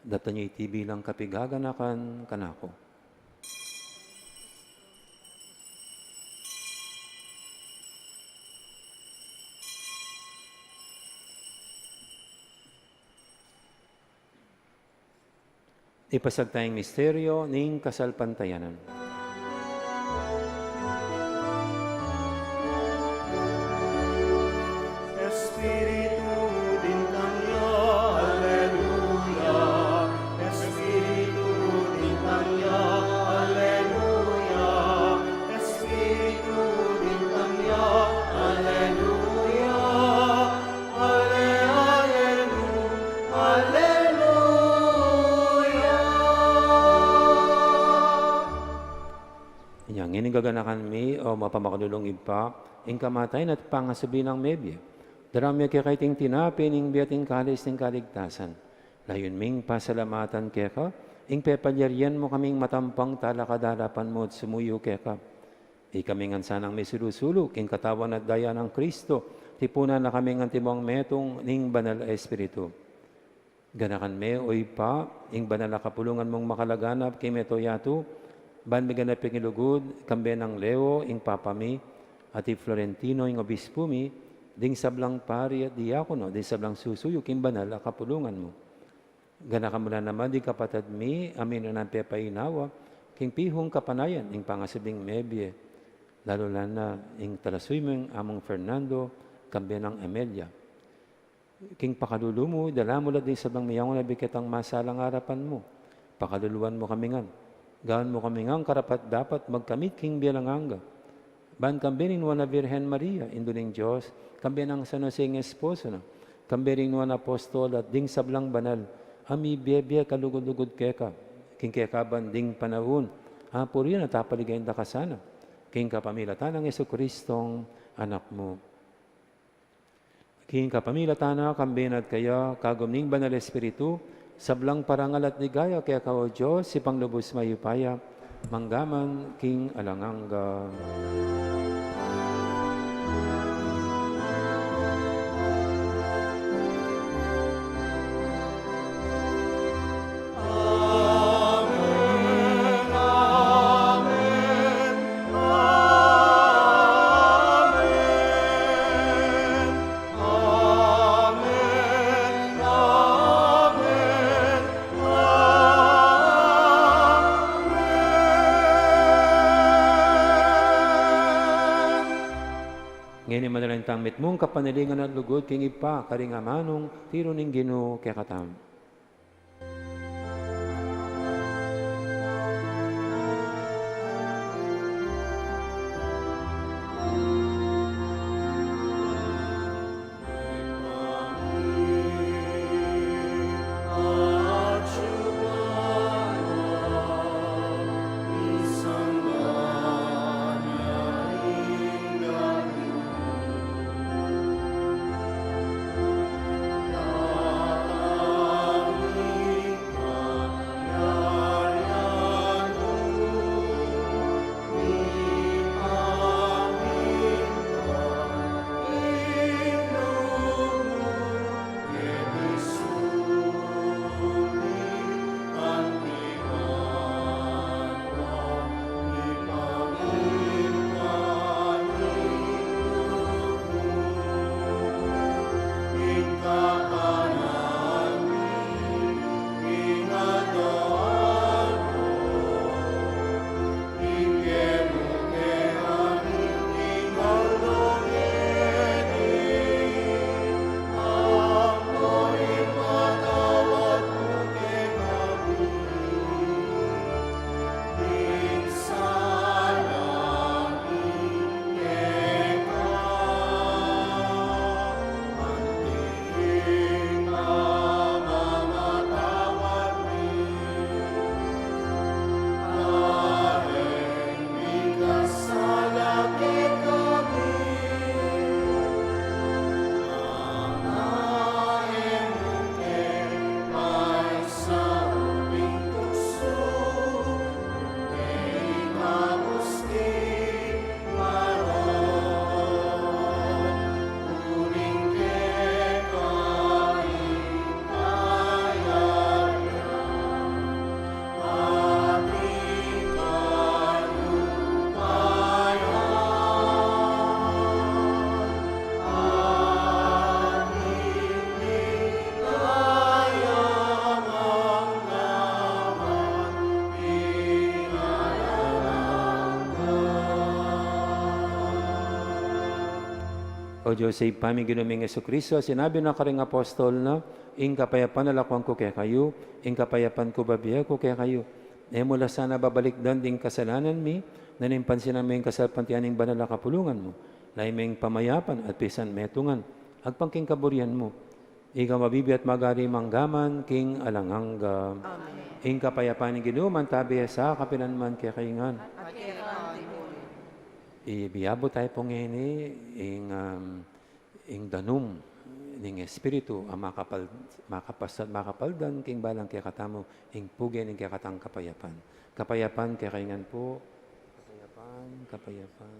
Data nyo iti bilang kapigaganakan kanako. Ipasag tayong misteryo ning kasalpantayanan. Espiritu din kanya, Alleluia. Espiritu din kanya, Alleluia. Espiritu din kanya, Alleluia. Alleluia. Yang ini gaganakan mi o mapamakadulong ipa, ing kamatayan at pangasabi ng mebye. Darami kaya kaiting tinapin, ing biyating kalis ng kaligtasan. Layon ming pasalamatan kaya ka, ing pepalyarian mo kaming matampang talakadalapan mo at sumuyo kaya ka. Ikaming sanang may sulusulok, ing katawan at daya ng Kristo, tipuna na kaming antimong metong ning banal espiritu. Ganakan me o ipa, ing banal na kapulungan mong makalaganap kay meto yato, ban may ganap yung ilugod, kambe ng Leo, ing papami, at Florentino, ing obispo mi, ding sablang pari at diakono, ding sablang susuyok, ing banal na kapulungan mo. Ganakan mo na naman, di kapatid mi, amin na ng pepainawa, king pihong kapanayan, ing pangasabing mebye, lalo na ing talasuy mo, ing among Fernando, kambe ng Amelia. King pakalulumo, dala mo lang din sabang mayawang nabikit ang masalang harapan mo. Pakaluluan mo kami ngan. Gawin mo kami ngang karapat dapat magkamit king bialanganga. Ban kambirin wa na Virgen Maria, induning Diyos, kambirin ang San Jose ng esposo na, kambirin wa na apostol at ding sablang banal, ami biyebye kalugod-lugod keka, king keka banding panahon, puri na tapaligayin da kasana, king kapamilatan ng Yesu-Kristong anak mo. King kapamilatan na kambinat kaya, kagumning banal espiritu, sablang parangal at ligaya, kaya ka o Diyos, si panglubos mayupaya, manggaman king alanganga. Ngayon madalintang mitmong kapanilingan at lugod, king ipa, karingamanong, tiro ning Ginoo kaya katam. O Diyos, sa ipaming ginuming Yesu Kristo, sinabi na karing apostol na, ing kapayapan nalakwang ko kaya kayo, ing kapayapan ko babiya ko kaya kayo. E mula sana babalik dan ding kasalanan mi, nanimpansin namin kasalpantianing banal na kapulungan mo, laiming pamayapan at pisan metungan, agpangking kaburian mo. Ikaw mabibi at magari manggaman, king alangangga. Amen. Ing kapayapan ni ginuman, tabi sa kapinanman kaya kaingan. Ibiyabo tayo pong ini, ing danum, ning espiritu, ang makapaldan, king balang kaya katamo, ing pugi, ning kaya katang kapayapan. Kapayapan kaya kaingan po. Kapayapan.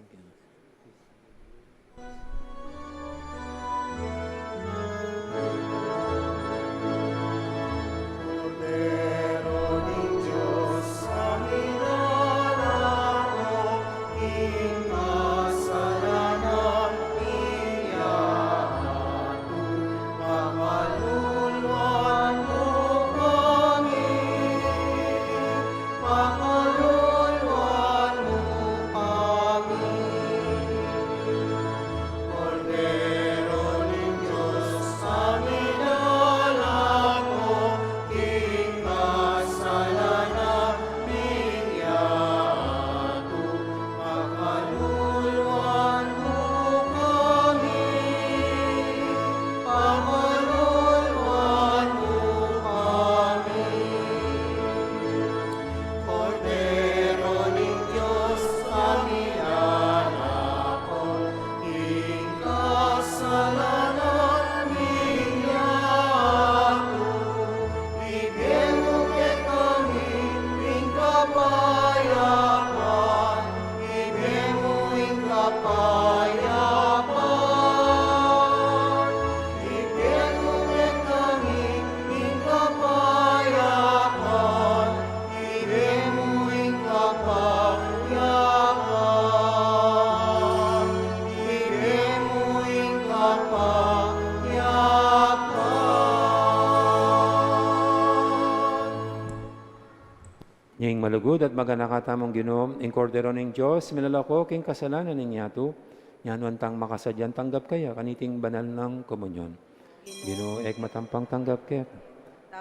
Ning malugod at maganakatamong ginom, ing kordero ning Diyos, minalako king kasalanan ning yato, yan wantang makasadyan tanggap kaya, kaniting banal ng komunyon. Ginoo, ek matampang tanggap kaya.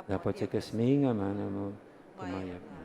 Dapat sa kasmi nga mana mo, tumayap na.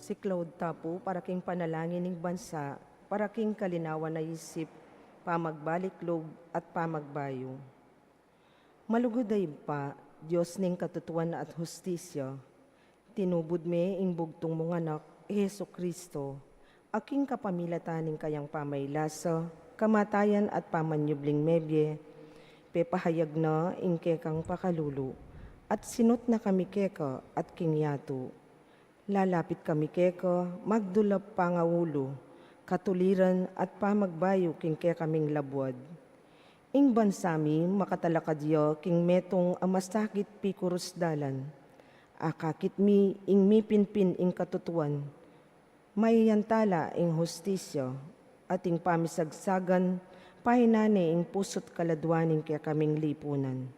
si Claude Tapu para king panalangin ng bansa, para king kalinawan na isip, pamagbalik loob at pamagbayo. Malugoday pa, Diyos ning katutuan at hustisya, tinubod me ing bugtong mong anak, Heso Kristo, aking kapamilataning kayang pamaylasa, kamatayan at pamanyubling mebye, pepahayag na ing kekang pakalulu, at sinot na kami keka at kingyato. Lalapit kami keka, magdulap pangawulo, katuliran at pamagbayo king kekaming labwad. Ing bansami makatalakadya king metong amasakit pikurus dalan. Akakit mi ing mipinpin ing katutuan. Mayayantala ing hustisya at ing pamisagsagan pahinane ing pusot kaladwaning kaya kaming lipunan.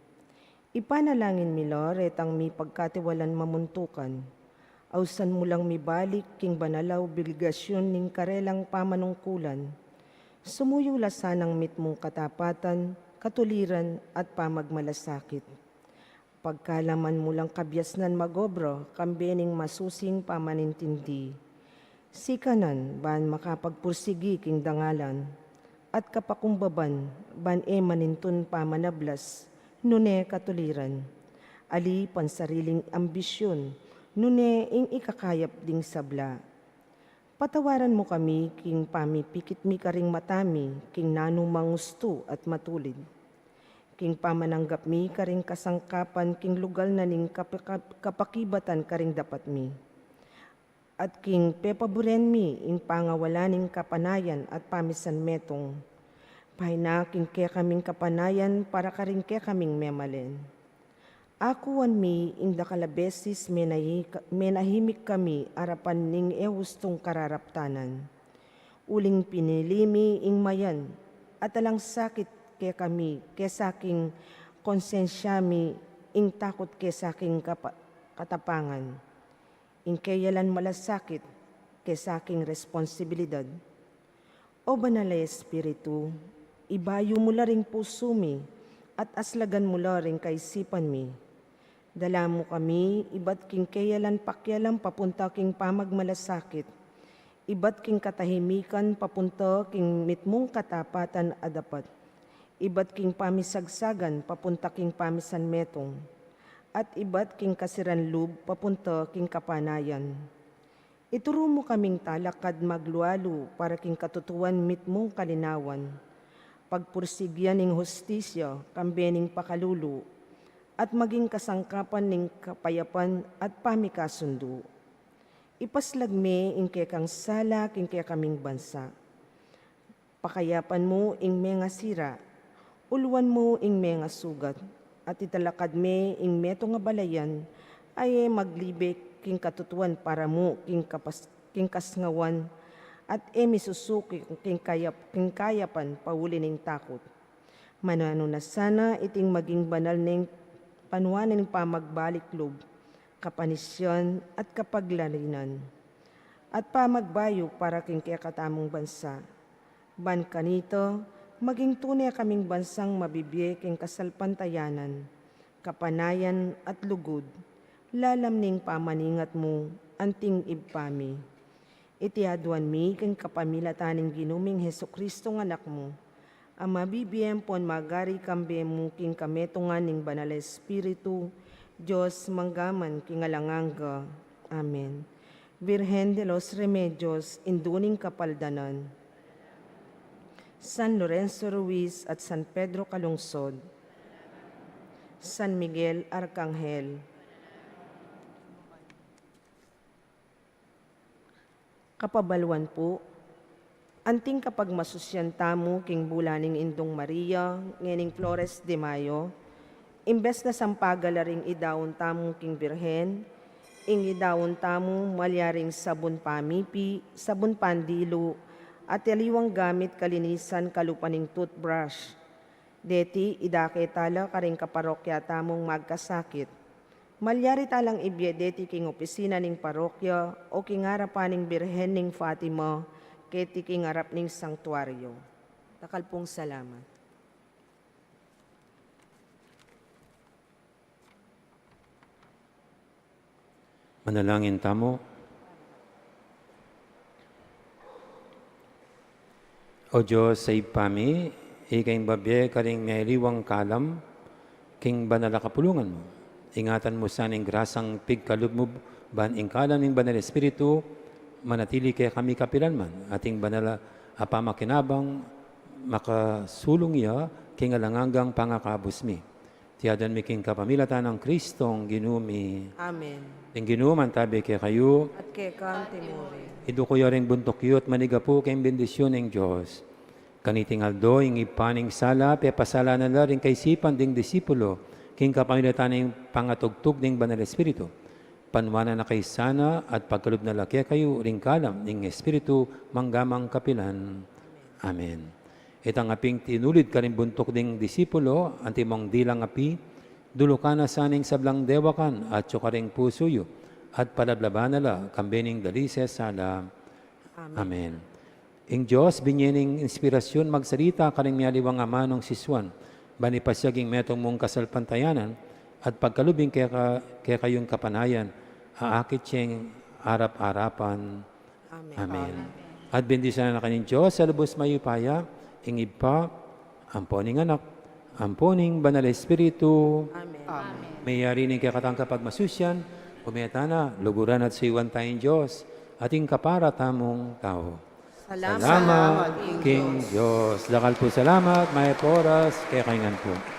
Ipanalangin mi Lord ang mi pagkatiwalan mamuntukan. Ausan mo lang mi balik king banalaw bilgasyon ning karelang pamanungkulan. Sumuyo lasanang mitmong katapatan, katuliran at pamagmalasakit. Pagkalaman mo lang kabyasnan magobro, kambening masusing pamanintindi. Sikanan, ban makapagpursigi king dangalan, at kapakumbaban, ban manintun pamanablas, nune katuliran. Ali pansariling ambisyon, nune ing ikakayap ding sabla. Patawaran mo kami, king pamipikit mi karing matami, king nanumangusto at matulid. King pamananggap mi karing kasangkapan, king lugal na ning kapakibatan karing dapat mi. At king pepaburen mi, ing pangawalaning kapanayan at pamisan metong. Pahina king kaya kaming kapanayan para karing kaya kaming memalen. Akuan mi ing dakalabesis menahimik kami arapan ning ehustong kararaptanan. Uling pinili mi ing mayan at alang sakit kaya kami kesaking konsensya mi ing takot kesaking katapangan. Ing kayalan malasakit kesaking responsibilidad. O banalay Espiritu, ibayo mo la ring puso mi at aslagan mo la ring kaisipan mi. Dala mo kami, iba't king kayalan pakyalan papunta king pamagmalasakit. Iba't king katahimikan papunta king mitmong katapatan adapat. Iba't king pamisagsagan papunta king pamisan metong. At iba't king kasiran lub papunta king kapanayan. Ituro mo kaming talakad maglualo para king katutuan mitmong kalinawan. Pagpursigyan ning hustisya, kambening pakalulu, at maging kasangkapan ning kapayapan at pamikasundo. Ipaslag me ing kekang sala king kaya kaming bansa. Pakayapan mo ing mga sira, uluan mo ing mga sugat, at italakad me ing meto nga balayan, ay maglibek king katutuan para mo king kasngawan, at misusuki king kayapan pauli ning takot. Manano na sana iting maging banal ning panuanan ng pamagbalik-lob, kapanisyan at kapaglarinan, at pamagbayo para king kakatamong bansa. Ban kanito, maging tunay kaming bansang mabibiyek king kasalpantayanan, kapanayan at lugod, lalamning pamaningat mo, anting ibpami. Itiaduan mi king kapamilataning ginuming Heso Kristo ng anak mo, ang mabibiyem pon magari kambe mo king kametungan ning banal Espiritu, Diyos manggaman king alanganga. Amen. Virgen de los Remedios, induning kapaldanan. San Lorenzo Ruiz at San Pedro Calungsod. San Miguel Arcangel. Kapabalwan po, anting kapag masusyan tamo king bulaning Indong Maria, ngening Flores de Mayo, imbes na sampagalaring idawon tamo king Birhen, ing idawon tamo malyaring sabon pamipi, sabon pandilo, at yaliwang gamit kalinisan kalupaning toothbrush. Deti, idaketala karing kaparokya tamong magkasakit. Malyari talang ibye deti king opisina ning parokya o king harapaning Birhen ning Fatima, keti king harap ning sanktuaryo. Takal pong salamat. Manalangin tamo. O Diyos, sa ipami, ikaing babye karing may liwang kalam, king banala kapulungan mo. Ingatan mo saning grasang pigkalub mo, ban ing kalam ning banal Espiritu, manatili kay kami kapilanman, ating banala apamakinabang, makasulong iya, king alangagang pangakabos mi. Tiyadan mi king kapamilatan ng Kristong ginumi. Amen. Ting ginuman tabi kay kayo, At kay Kantimore. idu ko ring buntok yut maniga po kay bendisyon ng Diyos. Kaniting aldo, ing ipaning sala, pepasala na rin kay sipan ding disipulo, king kapamilatan ng pangatugtog ng Banal Espiritu. Panwana na kay sana at pagkalub na laki kayo ring kalam ng Espiritu manggamang kapilan. Amen. Itang aping tinulid ka rin buntok ding disipulo, antimong dilang api, dulo ka na saning sablang dewakan at tsukaring pusuyo, at palablaban nala kambening dalises sala. Amen. Ing Diyos, binyening inspirasyon magsalita karing mialiwang amanong siswan, banipasyaging metong mong kasalpantayanan, at pagkalubing kaya kayong kapanayan, aakit siyang arap-arapan. Amen. At bendisyon na kanin Diyos, sa lubos mayupaya, ing ipa, amponing anak, amponing banal Espiritu, Amen. mayari ning kakatang kapag masusyan, umetana, luguran at siwan tayong Diyos, ating kapara tamong tao. Salamat, Salamat, King Diyos. Dakal po salamat, may oras, kaya kaingan po.